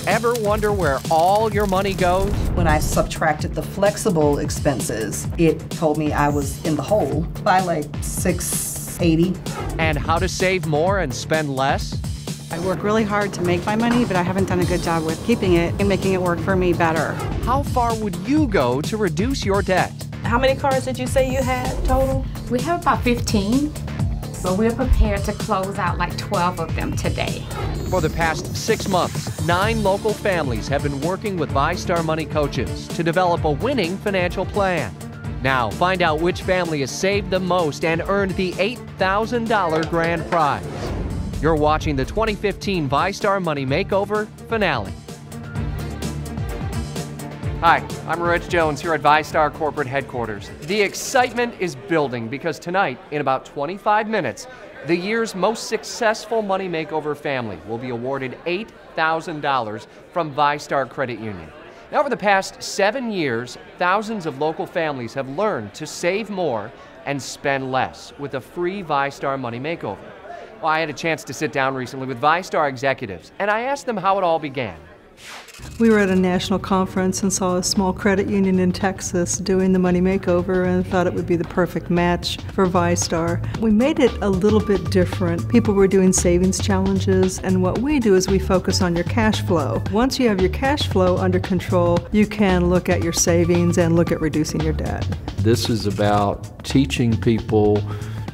Ever wonder where all your money goes? When I subtracted the flexible expenses, it told me I was in the hole by like $680. And how to save more and spend less? I work really hard to make my money, but I haven't done a good job with keeping it and making it work for me better. How far would you go to reduce your debt? How many cars did you say you had total? We have about 15, but we're prepared to close out like 12 of them today. For the past 6 months, 9 local families have been working with VyStar Money Coaches to develop a winning financial plan. Now, find out which family has saved the most and earned the $8,000 grand prize. You're watching the 2015 VyStar Money Makeover finale. Hi, I'm Rich Jones here at VyStar Corporate Headquarters. The excitement is building because tonight, in about 25 minutes, the year's most successful Money Makeover family will be awarded $8,000 from VyStar Credit Union. Now, over the past 7 years, thousands of local families have learned to save more and spend less with a free VyStar Money Makeover. Well, I had a chance to sit down recently with VyStar executives, and I asked them how it all began. We were at a national conference and saw a small credit union in Texas doing the Money Makeover and thought it would be the perfect match for VyStar. We made it a little bit different. People were doing savings challenges, and what we do is we focus on your cash flow. Once you have your cash flow under control, you can look at your savings and look at reducing your debt. This is about teaching people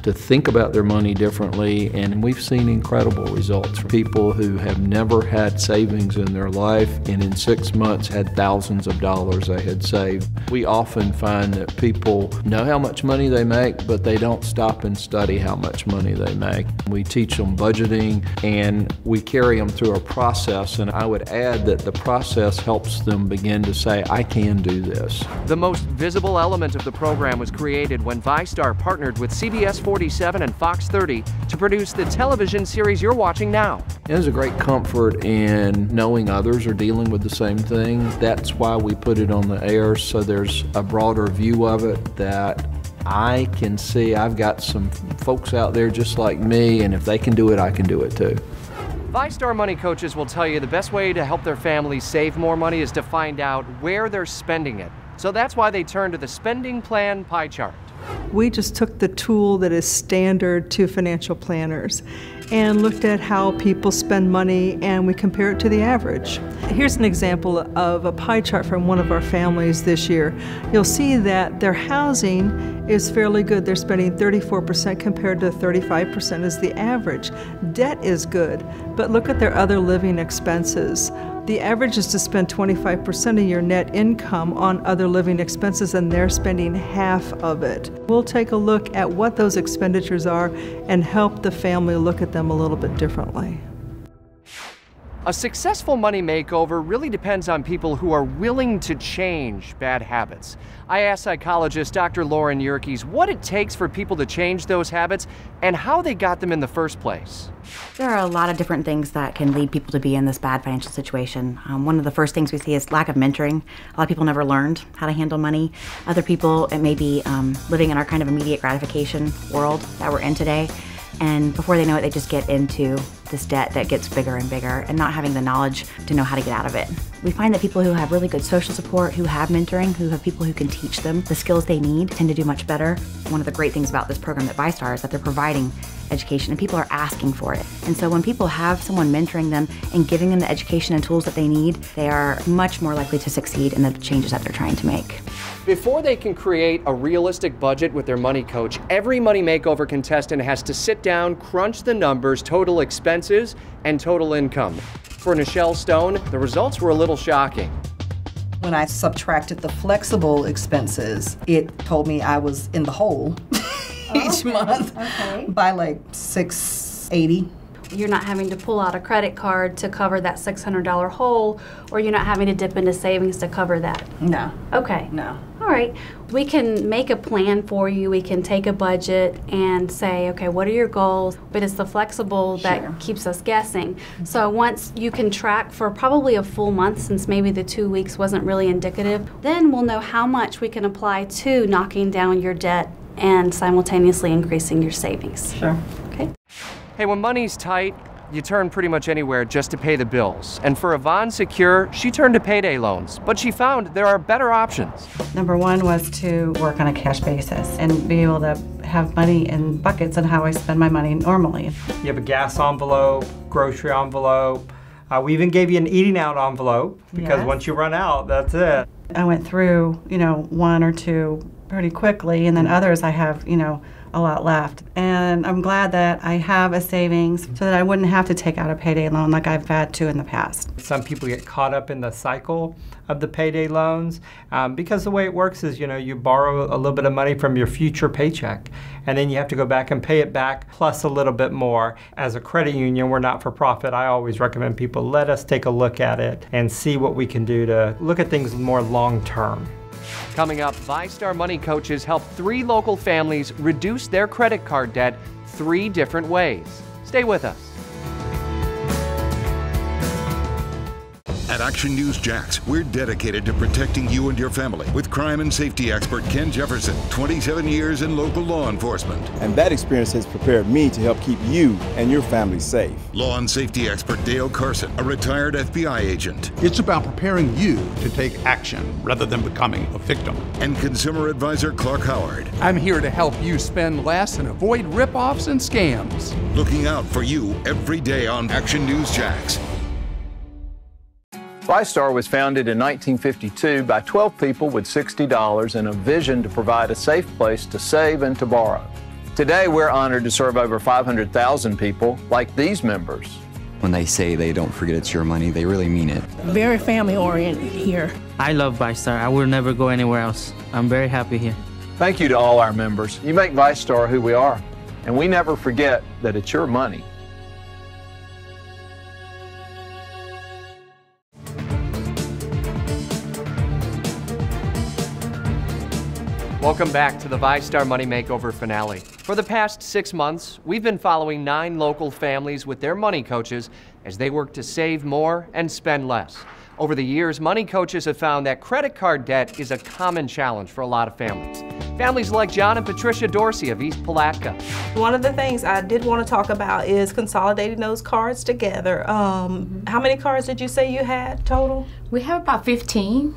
to think about their money differently, and we've seen incredible results from people who have never had savings in their life and in 6 months had thousands of dollars they had saved. We often find that people know how much money they make, but they don't stop and study how much money they make. We teach them budgeting and we carry them through a process, and I would add that the process helps them begin to say, I can do this. The most visible element of the program was created when VyStar partnered with CBS 47 and Fox 30 to produce the television series you're watching now. There's a great comfort in knowing others are dealing with the same thing. That's why we put it on the air, so there's a broader view of it that I can see. I've got some folks out there just like me, and if they can do it, I can do it too. VyStar Money Coaches will tell you the best way to help their families save more money is to find out where they're spending it. So that's why they turn to the spending plan pie chart. We just took the tool that is standard to financial planners and looked at how people spend money, and we compare it to the average. Here's an example of a pie chart from one of our families this year. You'll see that their housing is fairly good. They're spending 34% compared to 35% is the average. Debt is good, but look at their other living expenses. The average is to spend 25% of your net income on other living expenses, and they're spending half of it. We'll take a look at what those expenditures are and help the family look at them a little bit differently. A successful money makeover really depends on people who are willing to change bad habits. I asked psychologist Dr. Lauren Yerkes what it takes for people to change those habits and how they got them in the first place. There are a lot of different things that can lead people to be in this bad financial situation. One of the first things we see is lack of mentoring. A lot of people never learned how to handle money. Other people, it may be living in our kind of immediate gratification world that we're in today. And before they know it, they just get into this debt that gets bigger and bigger and not having the knowledge to know how to get out of it. We find that people who have really good social support, who have mentoring, who have people who can teach them the skills they need, tend to do much better. One of the great things about this program at VyStar is that they're providing education and people are asking for it. And so when people have someone mentoring them and giving them the education and tools that they need, they are much more likely to succeed in the changes that they're trying to make. Before they can create a realistic budget with their money coach, every Money Makeover contestant has to sit down, crunch the numbers, total expenses, and total income. For Nichelle Stone, the results were a little shocking. When I subtracted the flexible expenses, it told me I was in the hole each month by like $680. You're not having to pull out a credit card to cover that $600 hole, or you're not having to dip into savings to cover that? No. Okay. No. All right. We can make a plan for you. We can take a budget and say, okay, what are your goals? But it's the flexible that keeps us guessing. So once you can track for probably a full month, since maybe the 2 weeks wasn't really indicative, then we'll know how much we can apply to knocking down your debt and simultaneously increasing your savings. Sure. Okay. Hey, when money's tight, you turn pretty much anywhere just to pay the bills. And for Yvonne Secure, she turned to payday loans, but she found there are better options. Number one was to work on a cash basis and be able to have money in buckets and how I spend my money normally. You have a gas envelope, grocery envelope. We even gave you an eating out envelope because once you run out, that's it. I went through, one or two pretty quickly, and then others I have, a lot left. And I'm glad that I have a savings so that I wouldn't have to take out a payday loan like I've had to in the past. Some people get caught up in the cycle of the payday loans because the way it works is, you borrow a little bit of money from your future paycheck and then you have to go back and pay it back plus a little bit more. As a credit union, we're not for profit. I always recommend people let us take a look at it and see what we can do to look at things more long term. Coming up, VyStar Money Coaches help 3 local families reduce their credit card debt 3 different ways. Stay with us. At Action News Jax, we're dedicated to protecting you and your family with crime and safety expert Ken Jefferson, 27 years in local law enforcement. And that experience has prepared me to help keep you and your family safe. Law and safety expert Dale Carson, a retired FBI agent. It's about preparing you to take action rather than becoming a victim. And consumer advisor Clark Howard. I'm here to help you spend less and avoid rip-offs and scams. Looking out for you every day on Action News Jax. VyStar was founded in 1952 by 12 people with $60 and a vision to provide a safe place to save and to borrow. Today, we're honored to serve over 500,000 people like these members. When they say they don't forget it's your money, they really mean it. Very family-oriented here. I love VyStar. I will never go anywhere else. I'm very happy here. Thank you to all our members. You make VyStar who we are, and we never forget that it's your money. Welcome back to the VyStar Money Makeover finale. For the past 6 months, we've been following 9 local families with their money coaches as they work to save more and spend less. Over the years, money coaches have found that credit card debt is a common challenge for a lot of families. Families like John and Patricia Dorsey of East Palatka. One of the things I did want to talk about is consolidating those cards together. How many cards did you say you had total? We have about 15.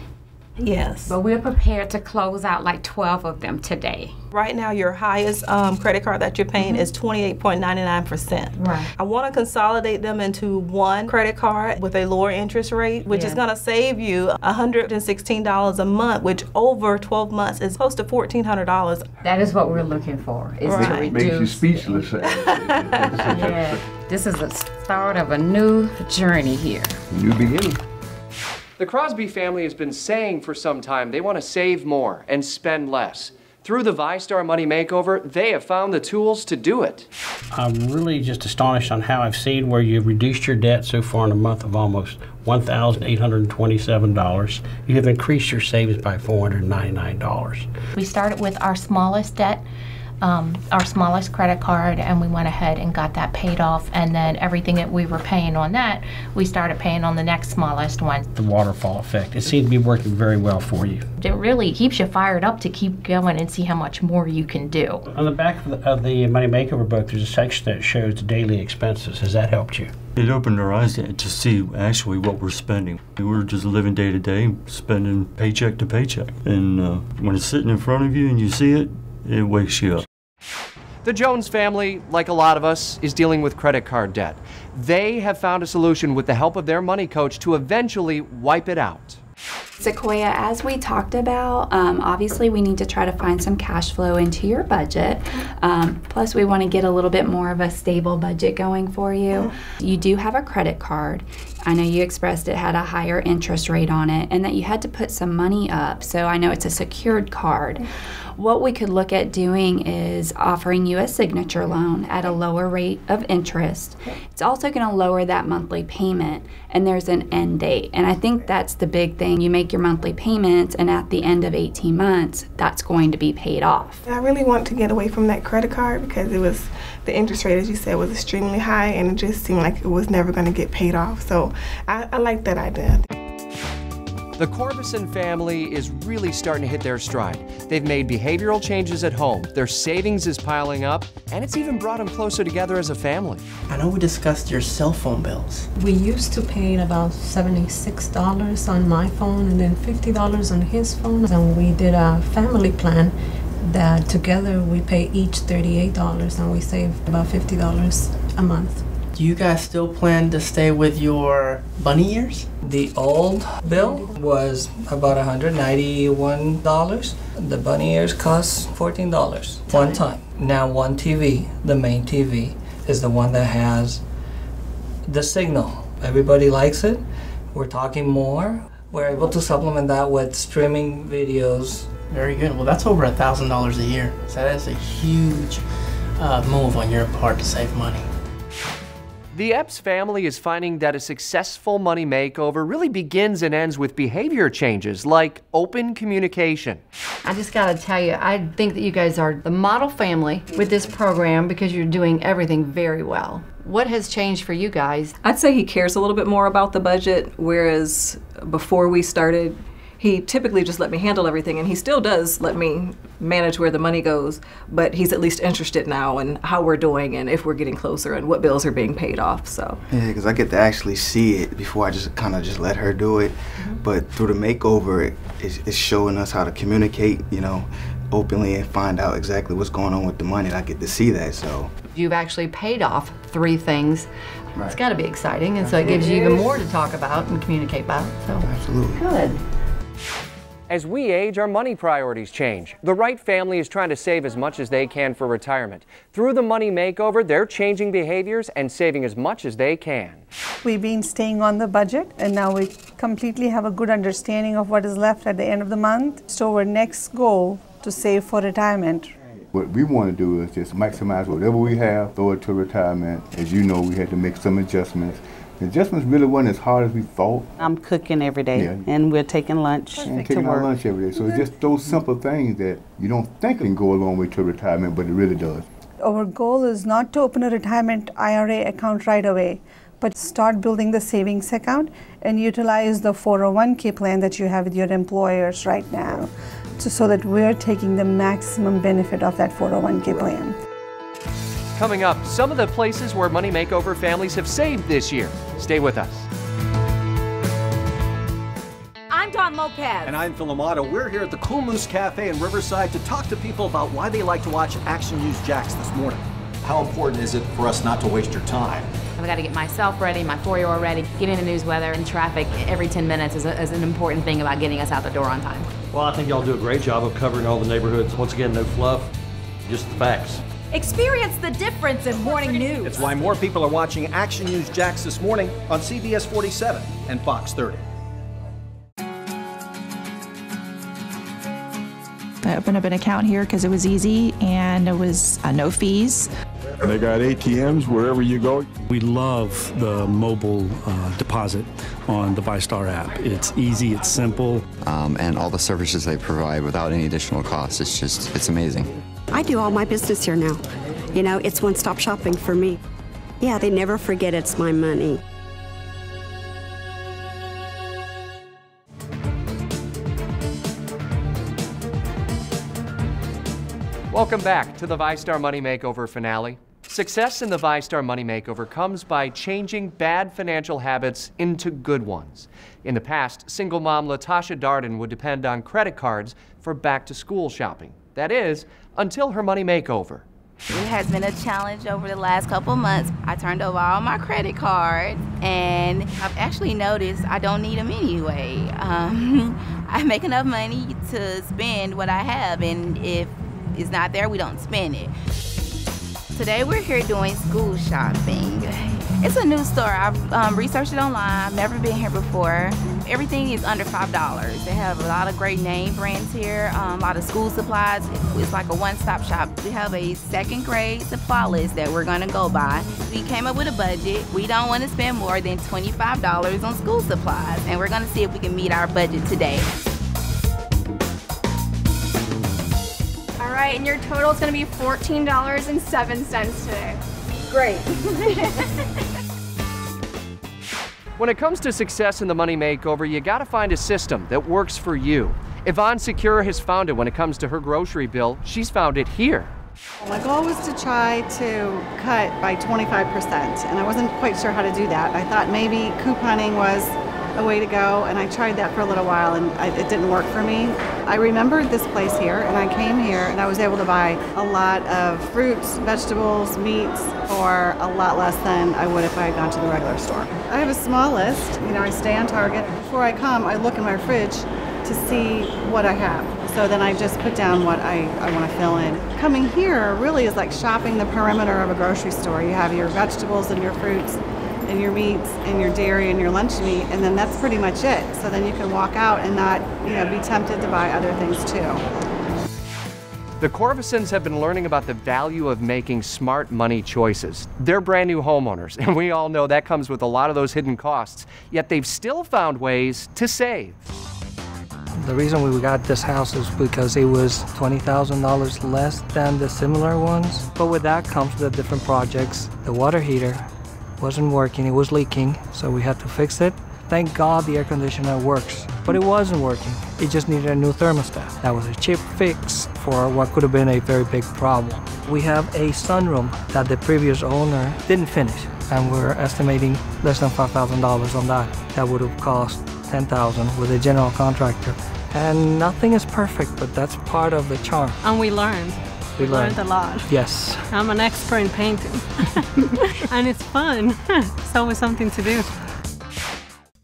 Yes. But we're prepared to close out like 12 of them today. Right now, your highest credit card that you're paying is 28.99%. Right. I want to consolidate them into one credit card with a lower interest rate, which is going to save you $116 a month, which over 12 months is close to $1,400. That is what we're looking for, is to reduce. Makes you speechless. Yeah. This is the start of a new journey here. New beginning. The Crosby family has been saying for some time they want to save more and spend less. Through the VyStar Money Makeover, they have found the tools to do it. I'm really just astonished on how I've seen where you've reduced your debt so far in a month of almost $1,827. You have increased your savings by $499. We started with our smallest debt, our smallest credit card, and we went ahead and got that paid off, and then everything that we were paying on that, we started paying on the next smallest one. The waterfall effect, it seems to be working very well for you. It really keeps you fired up to keep going and see how much more you can do. On the back of the Money Makeover book, there's a section that shows the daily expenses. Has that helped you? It opened our eyes to see actually what we're spending. We're just living day to day, spending paycheck to paycheck. And when it's sitting in front of you and you see it, it wakes you up. The Jones family, like a lot of us, is dealing with credit card debt. They have found a solution with the help of their money coach to eventually wipe it out. Sequoia, as we talked about, obviously we need to try to find some cash flow into your budget. Plus we want to get a little bit more of a stable budget going for you. You do have a credit card. I know you expressed it had a higher interest rate on it and that you had to put some money up, so I know it's a secured card. What we could look at doing is offering you a signature loan at a lower rate of interest. It's also going to lower that monthly payment, and there's an end date. And I think that's the big thing. You make your monthly payments, and at the end of 18 months, that's going to be paid off. I really want to get away from that credit card because the interest rate, as you said, was extremely high, and it just seemed like it was never going to get paid off. So I like that idea. The Corbison family is really starting to hit their stride. They've made behavioral changes at home, their savings is piling up, and it's even brought them closer together as a family. I know we discussed your cell phone bills. We used to pay about $76 on my phone and then $50 on his phone. And we did a family plan that together we pay each $38 and we save about $50 a month. Do you guys still plan to stay with your bunny ears? The old bill was about $191. The bunny ears cost $14 one time. Now one TV, the main TV, is the one that has the signal. Everybody likes it. We're talking more. We're able to supplement that with streaming videos. Very good. Well, that's over $1,000 a year. So that is a huge move on your part to save money. The Epps family is finding that a successful money makeover really begins and ends with behavior changes like open communication. I just gotta tell you, I think that you guys are the model family with this program because you're doing everything very well. What has changed for you guys? I'd say he cares a little bit more about the budget, whereas before we started, he typically just let me handle everything, and he still does let me manage where the money goes, but he's at least interested now in how we're doing and if we're getting closer and what bills are being paid off. So yeah, because I get to actually see it before I just kind of just let her do it. But through the makeover, it's showing us how to communicate, you know, openly and find out exactly what's going on with the money. And I get to see that. So you've actually paid off 3 things. Right. It's got to be exciting, and so it gives you even more to talk about and communicate about. So absolutely good. As we age, our money priorities change. The Wright family is trying to save as much as they can for retirement. Through the money makeover, they're changing behaviors and saving as much as they can. We've been staying on the budget, and now we completely have a good understanding of what is left at the end of the month. So our next goal to save for retirement. What we want to do is just maximize whatever we have, throw it to retirement. As you know, we had to make some adjustments. The adjustments really weren't as hard as we thought. I'm cooking every day, and we're taking lunch and taking our lunch every day. So it's just those simple things that you don't think can go a long way to retirement, but it really does. Our goal is not to open a retirement IRA account right away, but start building the savings account and utilize the 401k plan that you have with your employers right now, so that we're taking the maximum benefit of that 401k plan. Coming up, some of the places where money makeover families have saved this year. Stay with us. I'm Don Lopez. And I'm Phil Amato. We're here at the Cool Moose Cafe in Riverside to talk to people about why they like to watch Action News Jax this morning. How important is it for us not to waste your time? I've got to get myself ready, my 4-year-old ready. Getting the news, weather, and traffic every 10 minutes is an important thing about getting us out the door on time. Well, I think y'all do a great job of covering all the neighborhoods. Once again, no fluff, just the facts. Experience the difference in morning news. It's why more people are watching Action News Jax this morning on CBS 47 and Fox 30. I opened up an account here because it was easy and it was no fees. They got ATMs wherever you go. We love the mobile deposit on the VyStar app. It's easy, it's simple. And all the services they provide without any additional cost. It's amazing. I do all my business here now. You know, it's one-stop shopping for me. Yeah, they never forget it's my money. Welcome back to the VyStar Money Makeover finale. Success in the VyStar Money Makeover comes by changing bad financial habits into good ones. In the past, single mom Latasha Darden would depend on credit cards for back-to-school shopping. That is, until her money makeover. It has been a challenge over the last couple months. I turned over all my credit cards, and I've actually noticed I don't need them anyway. I make enough money to spend what I have, and if it's not there, we don't spend it. Today we're here doing school shopping. It's a new store. I've researched it online. I've never been here before. Everything is under $5. They have a lot of great name brands here, a lot of school supplies. It's like a one-stop shop. We have a second grade supply list that we're gonna go by. We came up with a budget. We don't wanna spend more than $25 on school supplies, and we're gonna see if we can meet our budget today. All right, and your total is gonna be $14.07 today. Great. When it comes to success in the money makeover, you gotta find a system that works for you. Yvonne Secure has found it when it comes to her grocery bill. She's found it here. My goal was to try to cut by 25%, and I wasn't quite sure how to do that. I thought maybe couponing was a way to go, and I tried that for a little while, and it didn't work for me. I remembered this place here, and I came here, and I was able to buy a lot of fruits, vegetables, meats for a lot less than I would if I had gone to the regular store. I have a small list. You know, I stay on target. Before I come, I look in my fridge to see what I have. So then I just put down what I want to fill in. Coming here really is like shopping the perimeter of a grocery store. You have your vegetables and your fruits and your meats and your dairy and your lunch meat, and then that's pretty much it. So then you can walk out and not, be tempted to buy other things too. The Corvisons have been learning about the value of making smart money choices. They're brand new homeowners, and we all know that comes with a lot of those hidden costs, yet they've still found ways to save. The reason we got this house is because it was $20,000 less than the similar ones. But with that comes the different projects. The water heater wasn't working, it was leaking, so we had to fix it. Thank God the air conditioner works, but it wasn't working. It just needed a new thermostat. That was a cheap fix for what could have been a very big problem. We have a sunroom that the previous owner didn't finish, and we're estimating less than $5,000 on that. That would have cost $10,000 with a general contractor. And nothing is perfect, but that's part of the charm. And we learned. We learned a lot. Yes. I'm an expert in painting. And it's fun. It's always something to do.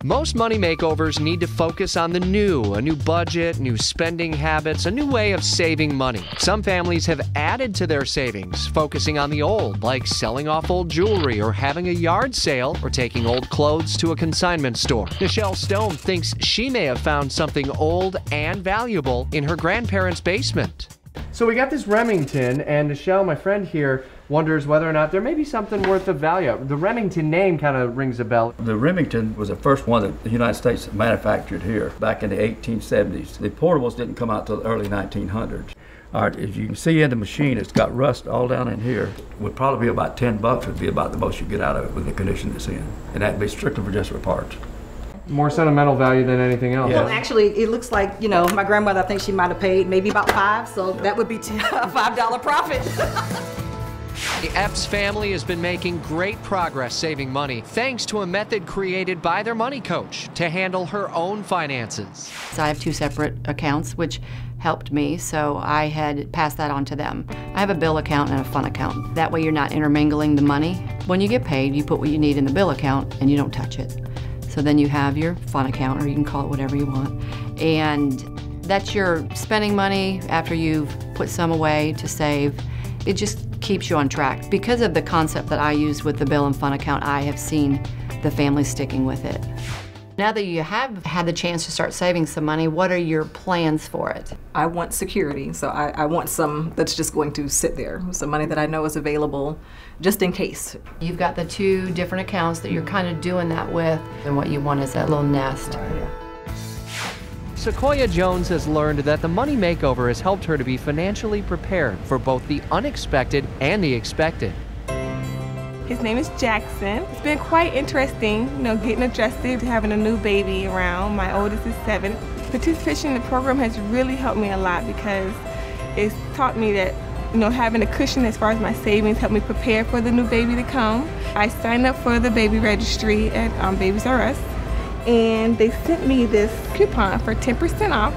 Most money makeovers need to focus on the new, a new budget, new spending habits, a new way of saving money. Some families have added to their savings, focusing on the old, like selling off old jewelry or having a yard sale or taking old clothes to a consignment store. Nichelle Stone thinks she may have found something old and valuable in her grandparents' basement. So we got this Remington, and Nichelle, my friend here, wonders whether or not there may be something worth of value. The Remington name kind of rings a bell. The Remington was the first one that the United States manufactured here back in the 1870s. The portables didn't come out till the early 1900s. All right, as you can see in the machine, it's got rust all down in here. Would probably be about $10 would be about the most you get out of it with the condition it's in. And that'd be strictly for just for parts. More sentimental value than anything else. Well, actually, it looks like, my grandmother, I think she might have paid maybe about $5, so that would be a $5 profit. The Epps family has been making great progress saving money thanks to a method created by their money coach to handle her own finances. So I have two separate accounts, which helped me, so I had passed that on to them. I have a bill account and a fund account. That way you're not intermingling the money. When you get paid, you put what you need in the bill account and you don't touch it. So then you have your fund account, or you can call it whatever you want. And that's your spending money after you've put some away to save. It just keeps you on track. Because of the concept that I use with the bill and fund account, I have seen the family sticking with it. Now that you have had the chance to start saving some money, what are your plans for it? I want security, so I want some that's just going to sit there, some money that I know is available just in case. You've got the two different accounts that you're kind of doing that with, and what you want is that little nest. Sequoia Jones has learned that the money makeover has helped her to be financially prepared for both the unexpected and the expected. His name is Jackson. It's been quite interesting, getting adjusted to having a new baby around. My oldest is 7. Participation in the program has really helped me a lot because it's taught me that, having a cushion as far as my savings helped me prepare for the new baby to come. I signed up for the baby registry at Babies R Us, and they sent me this coupon for 10% off.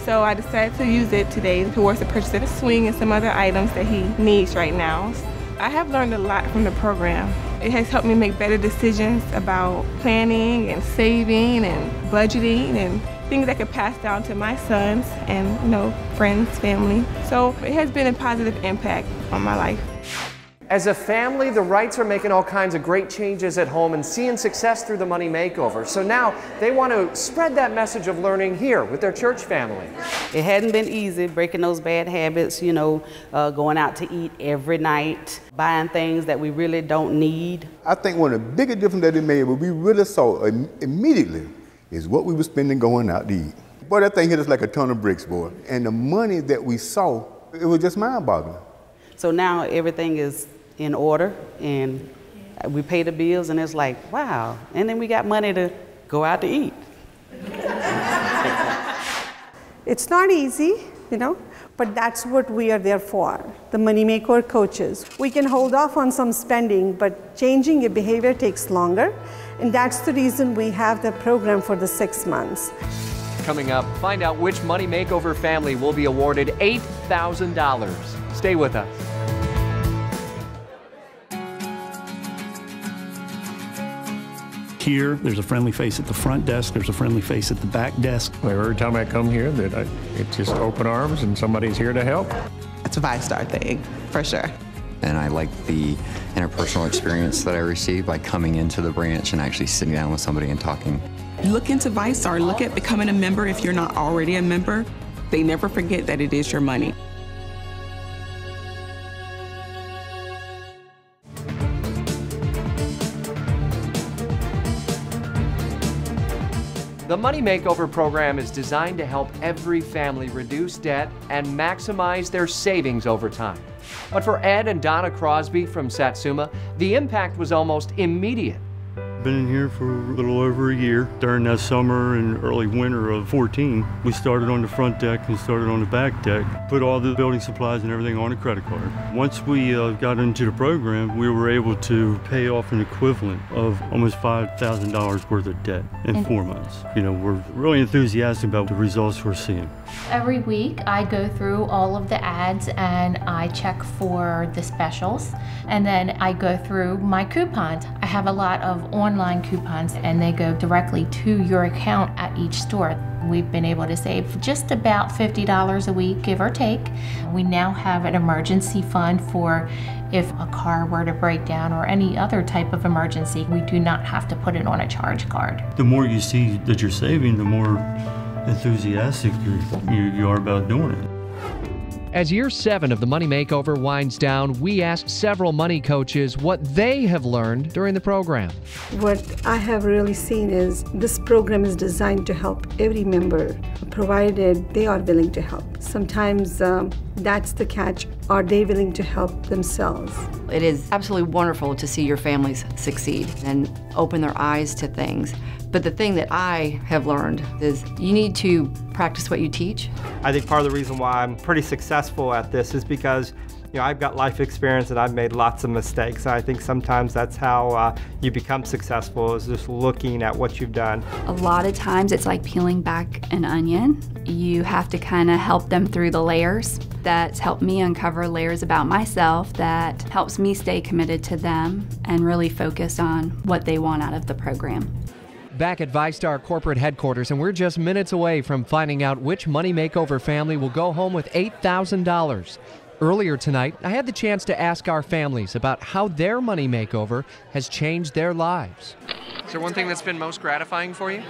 So I decided to use it today towards the purchase of a swing and some other items that he needs right now. I have learned a lot from the program. It has helped me make better decisions about planning and saving and budgeting and things I could pass down to my sons and, friends, family. So it has been a positive impact on my life. As a family, the Wrights are making all kinds of great changes at home and seeing success through the money makeover. So now they want to spread that message of learning here with their church family. It hadn't been easy breaking those bad habits, going out to eat every night, buying things that we really don't need. I think one of the biggest differences that it made, what we really saw immediately, is what we were spending going out to eat. Boy, that thing hit us like a ton of bricks, boy. And the money that we saw, it was just mind-boggling. So now everything is in order, and We pay the bills and it's like, wow. And then we got money to go out to eat. It's not easy, but that's what we are there for, the Money Makeover coaches. We can hold off on some spending, but changing your behavior takes longer, and that's the reason we have the program for the 6 months. Coming up, find out which Money Makeover family will be awarded $8,000. Stay with us. Here, there's a friendly face at the front desk, there's a friendly face at the back desk. Every time I come here, it's just open arms and somebody's here to help. It's a VyStar thing, for sure. And I like the interpersonal experience that I receive by coming into the branch and actually sitting down with somebody and talking. Look into VyStar. Look at becoming a member if you're not already a member. They never forget that it is your money. The Money Makeover program is designed to help every family reduce debt and maximize their savings over time. But for Ed and Donna Crosby from Satsuma, the impact was almost immediate. Been in here for a little over a year. During that summer and early winter of 14, we started on the front deck and started on the back deck, put all the building supplies and everything on a credit card. Once we got into the program, we were able to pay off an equivalent of almost $5,000 worth of debt in 4 months. We're really enthusiastic about the results we're seeing. Every week I go through all of the ads and I check for the specials, and then I go through my coupons. I have a lot of online coupons and they go directly to your account at each store. We've been able to save just about $50 a week, give or take. We now have an emergency fund for if a car were to break down or any other type of emergency. We do not have to put it on a charge card. The more you see that you're saving, the more enthusiastic you are about doing it. As year 7 of the Money Makeover winds down, we asked several money coaches what they have learned during the program. What I have really seen is this program is designed to help every member, provided they are willing to help. Sometimes that's the catch. Are they willing to help themselves? It is absolutely wonderful to see your families succeed and open their eyes to things. But the thing that I have learned is you need to practice what you teach. I think part of the reason why I'm pretty successful at this is because I've got life experience and I've made lots of mistakes. I think sometimes that's how you become successful, is just looking at what you've done. A lot of times it's like peeling back an onion. You have to kind of help them through the layers. That's helped me uncover layers about myself that helps me stay committed to them and really focus on what they want out of the program. Back at VyStar corporate headquarters, and we're just minutes away from finding out which Money Makeover family will go home with $8,000. Earlier tonight, I had the chance to ask our families about how their Money Makeover has changed their lives. Is there one thing that's been most gratifying for you?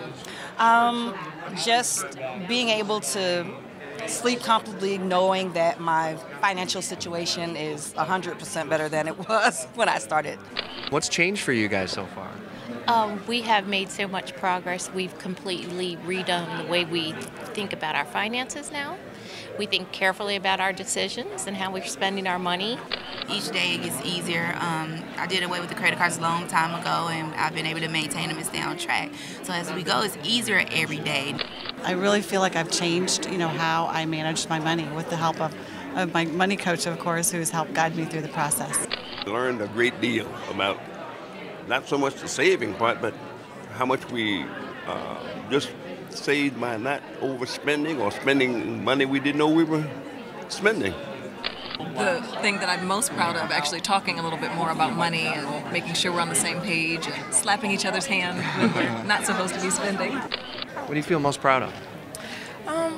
Just being able to sleep comfortably knowing that my financial situation is 100% better than it was when I started. What's changed for you guys so far? We have made so much progress. We've completely redone the way we think about our finances now. We think carefully about our decisions and how we're spending our money. Each day it gets easier. I did away with the credit cards a long time ago, and I've been able to maintain them and stay on track. So as we go, it's easier every day. I really feel like I've changed, how I manage my money with the help of my money coach, of course, who's helped guide me through the process. I learned a great deal about not so much the saving part, but how much we just saved by not overspending or spending money we didn't know we were spending. The thing that I'm most proud of, actually talking a little bit more about money and making sure we're on the same page and slapping each other's hand when we're not supposed to be spending. What do you feel most proud of?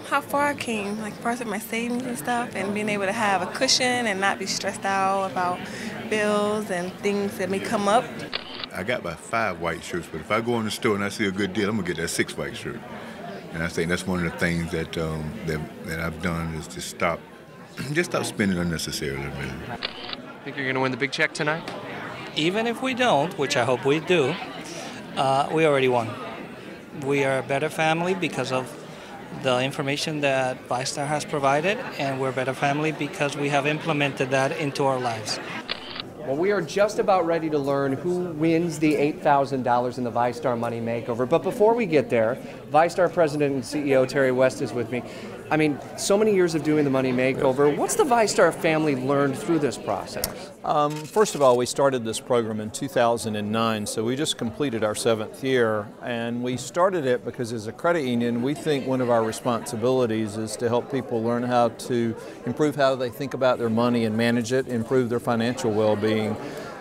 How far I came, like far as my savings and stuff, and being able to have a cushion and not be stressed out about bills and things that may come up. I got about 5 white shirts, but if I go in the store and I see a good deal, I'm gonna get that 6th white shirt. And I think that's one of the things that that I've done is just stop spending unnecessarily. Really. Think you're gonna win the big check tonight? Even if we don't, which I hope we do, we already won. We are a better family because of the information that VyStar has provided, and we're a better family because we have implemented that into our lives. Well, we are just about ready to learn who wins the $8,000 in the VyStar Money Makeover. But before we get there, VyStar President and CEO Terry West is with me. I mean, so many years of doing the Money Makeover. What's the VyStar family learned through this process? First of all, we started this program in 2009, so we just completed our 7th year. And we started it because as a credit union, we think one of our responsibilities is to help people learn how to improve how they think about their money and manage it, improve their financial well-being.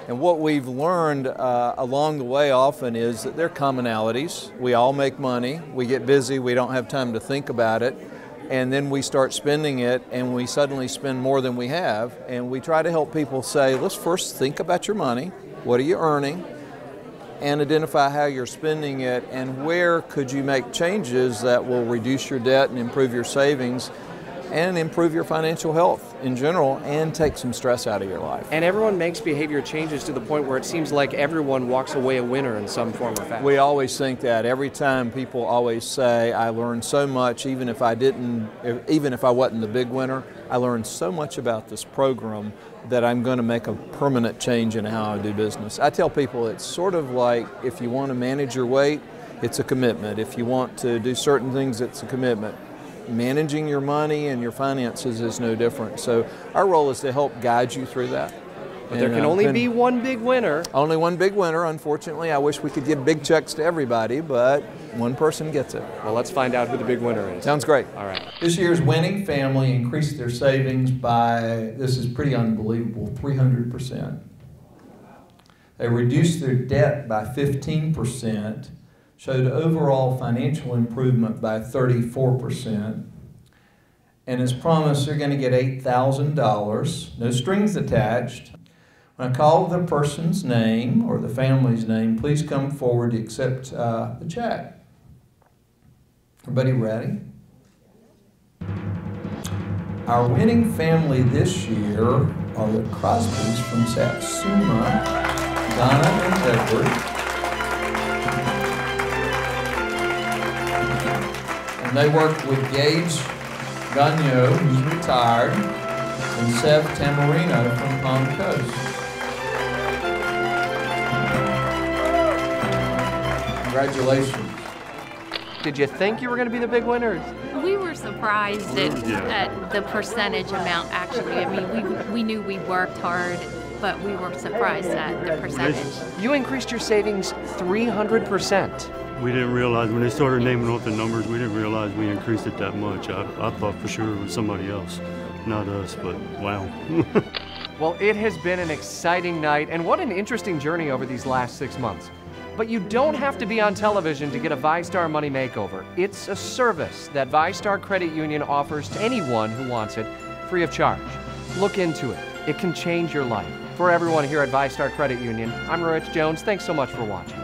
And what we've learned along the way often is that there are commonalities. We all make money, we get busy, we don't have time to think about it. And then we start spending it, and we suddenly spend more than we have. And we try to help people say, let's first think about your money. What are you earning? And identify how you're spending it, and where could you make changes that will reduce your debt and improve your savings and improve your financial health in general and take some stress out of your life. And everyone makes behavior changes to the point where it seems like everyone walks away a winner in some form or fashion. We always think that. Every time people always say, I learned so much, even if I wasn't the big winner, I learned so much about this program that I'm going to make a permanent change in how I do business. I tell people it's sort of like if you want to manage your weight, it's a commitment. If you want to do certain things, it's a commitment. Managing your money and your finances is no different. So our role is to help guide you through that. But there can only be one big winner. Only one big winner, unfortunately. I wish we could give big checks to everybody, but one person gets it. Well, let's find out who the big winner is. Sounds great. All right. This year's winning family increased their savings by, this is pretty unbelievable, 300%. They reduced their debt by 15%. Showed overall financial improvement by 34%. And as promised, they're going to get $8,000, no strings attached. When I call the person's name or the family's name, please come forward to accept the check. Everybody ready? Our winning family this year are the Crosbys from Satsuma, Donna and Edward. And they work with Gage Gagnon, who's retired, and Seth Tamarino from Palm Coast. Congratulations. Did you think you were going to be the big winners? We were surprised at the percentage amount, actually. I mean, we knew we worked hard, but we were surprised at the percentage. You increased your savings 300%. We didn't realize, when they started naming off the numbers, we didn't realize we increased it that much. I thought for sure it was somebody else, not us, but wow. Well, it has been an exciting night, and what an interesting journey over these last 6 months. But you don't have to be on television to get a VyStar Money Makeover. It's a service that VyStar Credit Union offers to anyone who wants it, free of charge. Look into it. It can change your life. For everyone here at VyStar Credit Union, I'm Rich Jones. Thanks so much for watching.